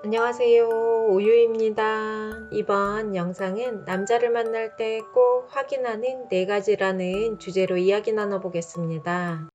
안녕하세요. 우유입니다. 이번 영상은 남자를 만날 때 꼭 확인하는 4가지라는 주제로 이야기 나눠보겠습니다.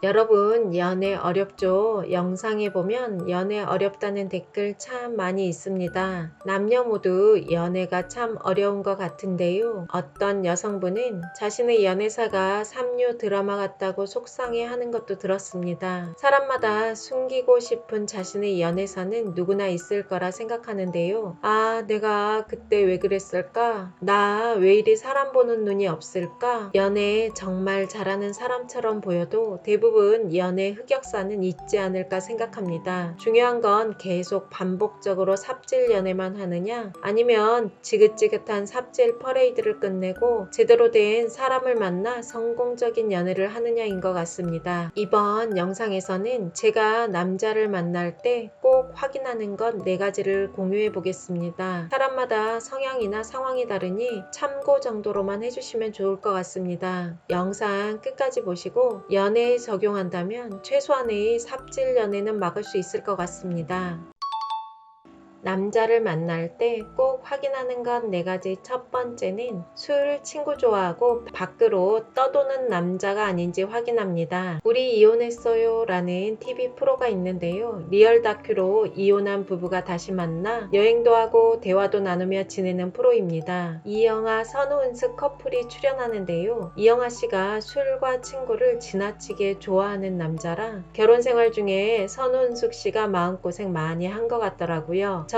여러분, 연애 어렵죠? 영상에 보면 연애 어렵다는 댓글 참 많이 있습니다. 남녀 모두 연애가 참 어려운 것 같은데요. 어떤 여성분은 자신의 연애사가 삼류 드라마 같다고 속상해하는 것도 들었습니다. 사람마다 숨기고 싶은 자신의 연애사는 누구나 있을 거라 생각하는데요. 아, 내가 그때 왜 그랬을까? 나 왜 이리 사람 보는 눈이 없을까? 연애 정말 잘하는 사람처럼 보여도 대부분 연애 흑역사는 있지 않을까 생각합니다. 중요한 건 계속 반복적으로 삽질 연애만 하느냐, 아니면 지긋지긋한 삽질 퍼레이드를 끝내고 제대로 된 사람을 만나 성공적인 연애를 하느냐인 것 같습니다. 이번 영상에서는 제가 남자를 만날 때 꼭 확인하는 것 4가지를 공유해 보겠습니다. 사람마다 성향이나 상황이 다르니 참고 정도로만 해주시면 좋을 것 같습니다. 영상 끝까지 보시고 연애에 적용한다면 최소한의 삽질 연애는 막을 수 있을 것 같습니다. 남자를 만날 때 꼭 확인하는 것 4가지. 첫 번째는 술 친구 좋아하고 밖으로 떠도는 남자가 아닌지 확인합니다. 우리 이혼했어요 라는 TV 프로가 있는데요. 리얼 다큐로 이혼한 부부가 다시 만나 여행도 하고 대화도 나누며 지내는 프로입니다. 이영하, 선우은숙 커플이 출연하는데요. 이영하 씨가 술과 친구를 지나치게 좋아하는 남자라 결혼 생활 중에 선우은숙 씨가 마음고생 많이 한 것 같더라고요. 전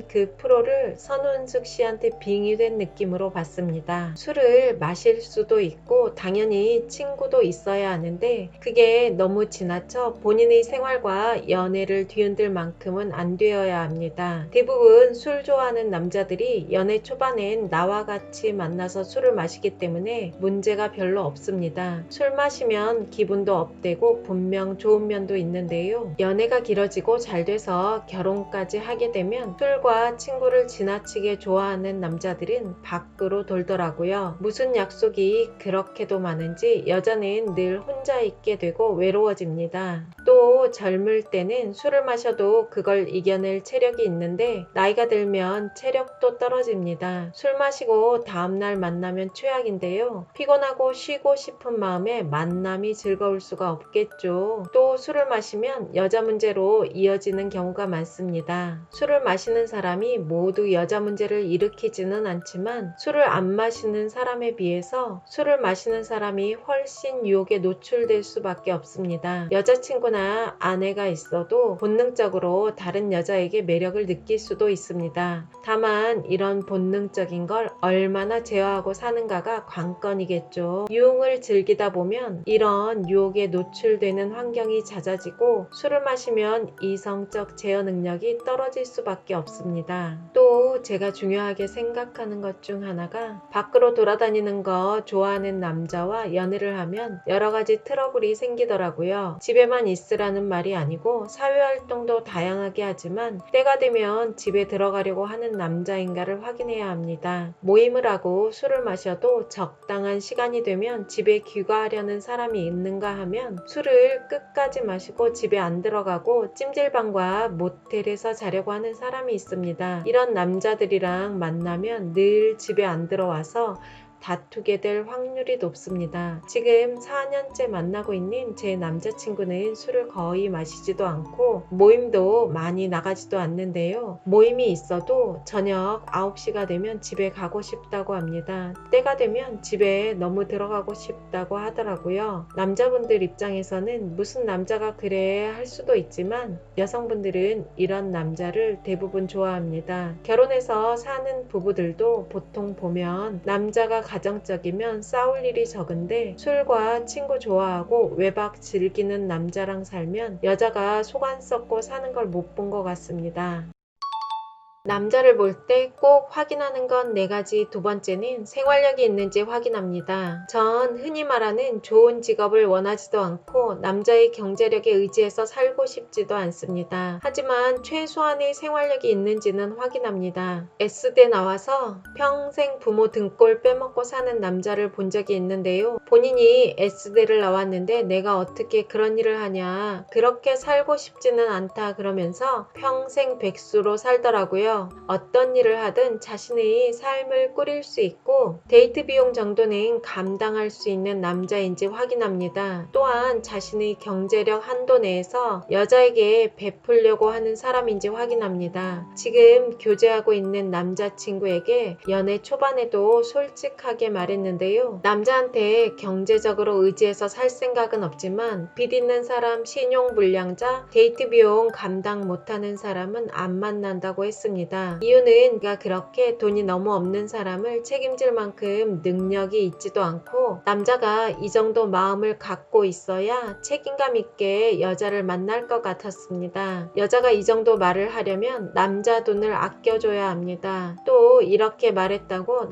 그 프로를 선우은숙 씨한테 빙의된 느낌으로 봤습니다. 술을 마실 수도 있고 당연히 친구도 있어야 하는데 그게 너무 지나쳐 본인의 생활과 연애를 뒤흔들 만큼은 안 되어야 합니다. 대부분 술 좋아하는 남자들이 연애 초반엔 나와 같이 만나서 술을 마시기 때문에 문제가 별로 없습니다. 술 마시면 기분도 업되고 분명 좋은 면도 있는데요. 연애가 길어지고 잘 돼서 결혼까지 하게 되면 술과 친구를 지나치게 좋아하는 남자들은 밖으로 돌더라고요. 무슨 약속이 그렇게도 많은지 여자는 늘 혼자 있게 되고 외로워집니다. 또 젊을 때는 술을 마셔도 그걸 이겨낼 체력이 있는데 나이가 들면 체력도 떨어집니다. 술 마시고 다음날 만나면 최악인데요. 피곤하고 쉬고 싶은 마음에 만남이 즐거울 수가 없겠죠. 또 술을 마시면 여자 문제로 이어지는 경우가 많습니다. 술을 마시는 사람이 모두 여자 문제를 일으키지는 않지만 술을 안 마시는 사람에 비해서 술을 마시는 사람이 훨씬 유혹에 노출될 수밖에 없습니다. 여자친구나 아내가 있어도 본능적으로 다른 여자에게 매력을 느낄 수도 있습니다. 다만 이런 본능적인 걸 얼마나 제어하고 사는가가 관건이겠죠. 유흥을 즐기다 보면 이런 유혹에 노출되는 환경이 잦아지고 술을 마시면 이성적 제어 능력이 떨어질 수밖에 없습니다. 또 제가 중요하게 생각하는 것 중 하나가 밖으로 돌아다니는 거 좋아하는 남자와 연애를 하면 여러 가지 트러블이 생기더라고요. 집에만 있으라는 말이 아니고 사회활동도 다양하게 하지만 때가 되면 집에 들어가려고 하는 남자인가를 확인해야 합니다. 모임을 하고 술을 마셔도 적당한 시간이 되면 집에 귀가하려는 사람이 있는가 하면 술을 끝까지 마시고 집에 안 들어가고 찜질방과 모텔에서 자려고 하는 사람이 있습니다. 이런 남자들이랑 만나면 늘 집에 안 들어와서 다투게 될 확률이 높습니다. 지금 4년째 만나고 있는 제 남자친구는 술을 거의 마시지도 않고 모임도 많이 나가지도 않는데요. 모임이 있어도 저녁 9시가 되면 집에 가고 싶다고 합니다. 때가 되면 집에 너무 들어가고 싶다고 하더라고요. 남자분들 입장에서는 무슨 남자가 그래 할 수도 있지만 여성분들은 이런 남자를 대부분 좋아합니다. 결혼해서 사는 부부들도 보통 보면 남자가 가정적이면 싸울 일이 적은데 술과 친구 좋아하고 외박 즐기는 남자랑 살면 여자가 속안 썩고 사는 걸 못 본 것 같습니다. 남자를 볼 때 꼭 확인하는 건 4가지. 두 번째는 생활력이 있는지 확인합니다. 전 흔히 말하는 좋은 직업을 원하지도 않고 남자의 경제력에 의지해서 살고 싶지도 않습니다. 하지만 최소한의 생활력이 있는지는 확인합니다. S대 나와서 평생 부모 등골 빼먹고 사는 남자를 본 적이 있는데요. 본인이 S대를 나왔는데 내가 어떻게 그런 일을 하냐, 그렇게 살고 싶지는 않다 그러면서 평생 백수로 살더라고요. 어떤 일을 하든 자신의 삶을 꾸릴 수 있고 데이트 비용 정도는 감당할 수 있는 남자인지 확인합니다. 또한 자신의 경제력 한도 내에서 여자에게 베풀려고 하는 사람인지 확인합니다. 지금 교제하고 있는 남자친구에게 연애 초반에도 솔직하게 말했는데요. 남자한테 경제적으로 의지해서 살 생각은 없지만 빚 있는 사람, 신용불량자, 데이트 비용 감당 못하는 사람은 안 만난다고 했습니다. 이유는 그가 그렇게 돈이 너무 없는 사람을 책임질 만큼 능력이 있지도 않고 남자가 이 정도 마음을 갖고 있어야 책임감 있게 여자를 만날 것 같았습니다. 여자가 이 정도 말을 하려면 남자 돈을 아껴줘야 합니다. 또 이렇게 말했다고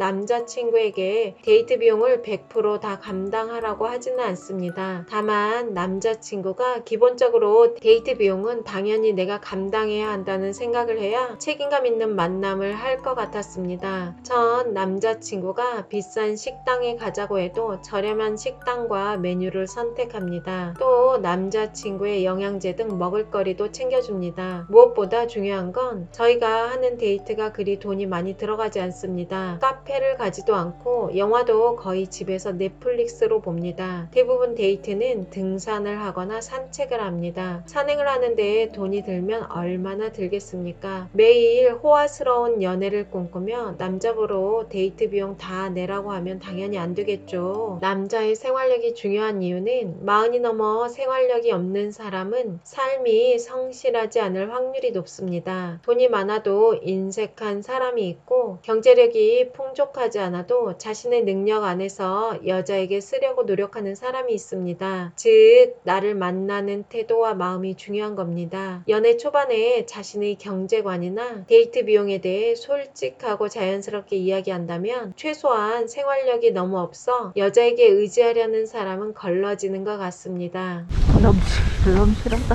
남자친구에게 데이트 비용을 100% 다 감당하라고 하지는 않습니다. 다만 남자친구가 기본적으로 데이트 비용은 당연히 내가 감당해야 한다는 생각을 해야 책임감 있는 만남을 할 것 같았습니다. 전 남자친구가 비싼 식당에 가자고 해도 저렴한 식당과 메뉴를 선택합니다. 또 남자친구의 영양제 등 먹을거리도 챙겨줍니다. 무엇보다 중요한 건 저희가 하는 데이트가 그리 돈이 많이 들어가지 않습니다. 카페를 가지도 않고 영화도 거의 집에서 넷플릭스로 봅니다. 대부분 데이트는 등산을 하거나 산책을 합니다. 산행을 하는데 돈이 들면 얼마나 들겠습니까? 매일 호화스러운 연애를 꿈꾸며 남자보러 데이트 비용 다 내라고 하면 당연히 안 되겠죠. 남자의 생활력이 중요한 이유는 40이 넘어 생활력이 없는 사람은 삶이 성실하지 않을 확률이 높습니다. 돈이 많아도 인색한 사람이 있고 경제력이 풍족하지 않아도 자신의 능력 안에서 여자에게 쓰려고 노력하는 사람이 있습니다. 즉 나를 만나는 태도와 마음이 중요한 겁니다. 연애 초반에 자신의 경제관이나 데이트 비용에 대해 솔직하고 자연스럽게 이야기한다면 최소한 생활력이 너무 없어 여자에게 의지하려는 사람은 걸러지는 것 같습니다. 넘실하다.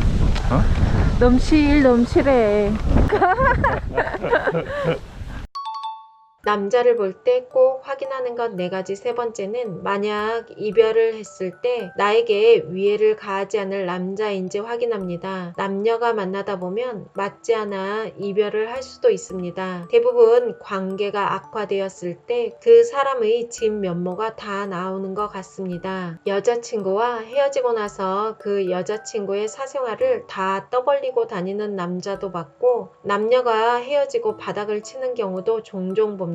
어? 넘실해. 남자를 볼 때 꼭 확인하는 것 4가지. 세 번째는 만약 이별을 했을 때 나에게 위해를 가하지 않을 남자인지 확인합니다. 남녀가 만나다 보면 맞지 않아 이별을 할 수도 있습니다. 대부분 관계가 악화되었을 때 그 사람의 진면모가 다 나오는 것 같습니다. 여자친구와 헤어지고 나서 그 여자친구의 사생활을 다 떠벌리고 다니는 남자도 봤고 남녀가 헤어지고 바닥을 치는 경우도 종종 봅니다.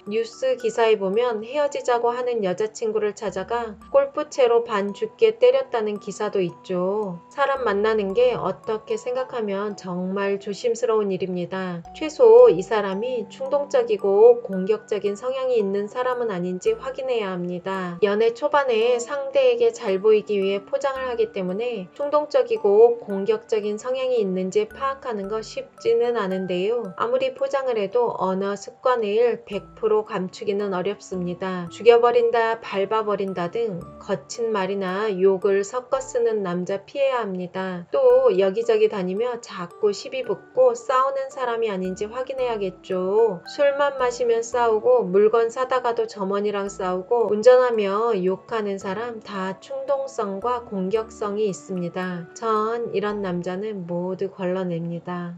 뉴스 기사에 보면 헤어지자고 하는 여자친구를 찾아가 골프채로 반 죽게 때렸다는 기사도 있죠. 사람 만나는 게 어떻게 생각하면 정말 조심스러운 일입니다. 최소 이 사람이 충동적이고 공격적인 성향이 있는 사람은 아닌지 확인해야 합니다. 연애 초반에 상대에게 잘 보이기 위해 포장을 하기 때문에 충동적이고 공격적인 성향이 있는지 파악하는 거 쉽지는 않은데요. 아무리 포장을 해도 언어 습관을 100% 감추기는 어렵습니다. 죽여버린다, 밟아버린다 등 거친 말이나 욕을 섞어 쓰는 남자 피해야 합니다. 또 여기저기 다니며 자꾸 시비 붙고 싸우는 사람이 아닌지 확인해야겠죠. 술만 마시면 싸우고 물건 사다가도 점원이랑 싸우고 운전하며 욕하는 사람 다 충동성과 공격성이 있습니다. 전 이런 남자는 모두 걸러냅니다.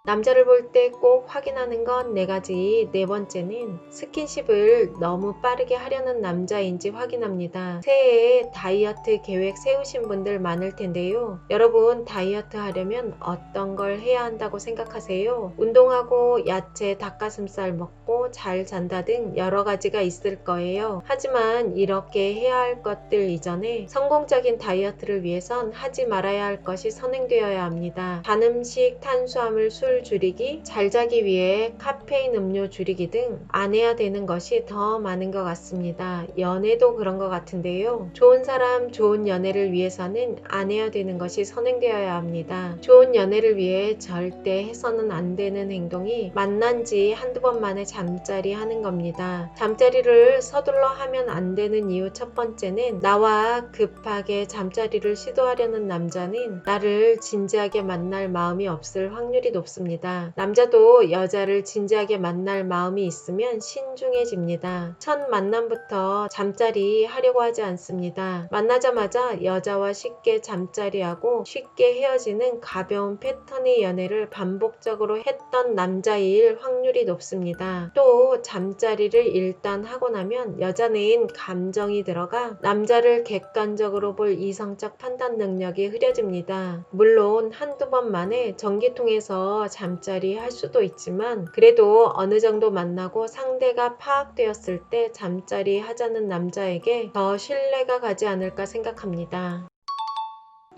남자를 볼 때 꼭 확인하는 건 4가지. 네 번째는 스킨십을 너무 빠르게 하려는 남자인지 확인합니다. 새해에 다이어트 계획 세우신 분들 많을 텐데요. 여러분 다이어트 하려면 어떤 걸 해야 한다고 생각하세요? 운동하고 야채, 닭가슴살 먹고 잘 잔다 등 여러 가지가 있을 거예요. 하지만 이렇게 해야 할 것들 이전에 성공적인 다이어트를 위해선 하지 말아야 할 것이 선행되어야 합니다. 단 음식, 탄수화물, 술 술 줄이기, 잘 자기 위해 카페인 음료 줄이기 등 안 해야 되는 것이 더 많은 것 같습니다. 연애도 그런 것 같은데요. 좋은 사람, 좋은 연애를 위해서는 안 해야 되는 것이 선행되어야 합니다. 좋은 연애를 위해 절대 해서는 안 되는 행동이 만난 지 한두 번 만에 잠자리 하는 겁니다. 잠자리를 서둘러 하면 안 되는 이유 첫 번째는 나와 급하게 잠자리를 시도하려는 남자는 나를 진지하게 만날 마음이 없을 확률이 높습니다. 남자도 여자를 진지하게 만날 마음이 있으면 신중해집니다. 첫 만남부터 잠자리 하려고 하지 않습니다. 만나자마자 여자와 쉽게 잠자리하고 쉽게 헤어지는 가벼운 패턴의 연애를 반복적으로 했던 남자일 확률이 높습니다. 또 잠자리를 일단 하고 나면 여자는 감정이 들어가 남자를 객관적으로 볼 이성적 판단 능력이 흐려집니다. 물론 한두 번 만에 전기통해서 잠자리 할 수도 있지만 그래도 어느 정도 만나고 상대가 파악되었을 때 잠자리 하자는 남자에게 더 신뢰가 가지 않을까 생각합니다.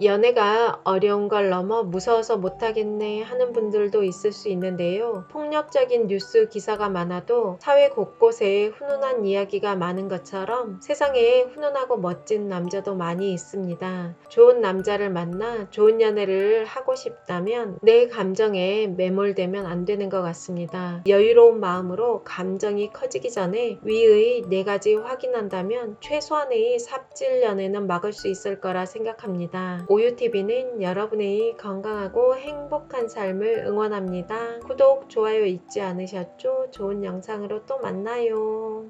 연애가 어려운 걸 넘어 무서워서 못하겠네 하는 분들도 있을 수 있는데요. 폭력적인 뉴스 기사가 많아도 사회 곳곳에 훈훈한 이야기가 많은 것처럼 세상에 훈훈하고 멋진 남자도 많이 있습니다. 좋은 남자를 만나 좋은 연애를 하고 싶다면 내 감정에 매몰되면 안 되는 것 같습니다. 여유로운 마음으로 감정이 커지기 전에 위의 4가지 확인한다면 최소한의 삽질 연애는 막을 수 있을 거라 생각합니다. 오유TV는 여러분의 건강하고 행복한 삶을 응원합니다. 구독, 좋아요 잊지 않으셨죠? 좋은 영상으로 또 만나요.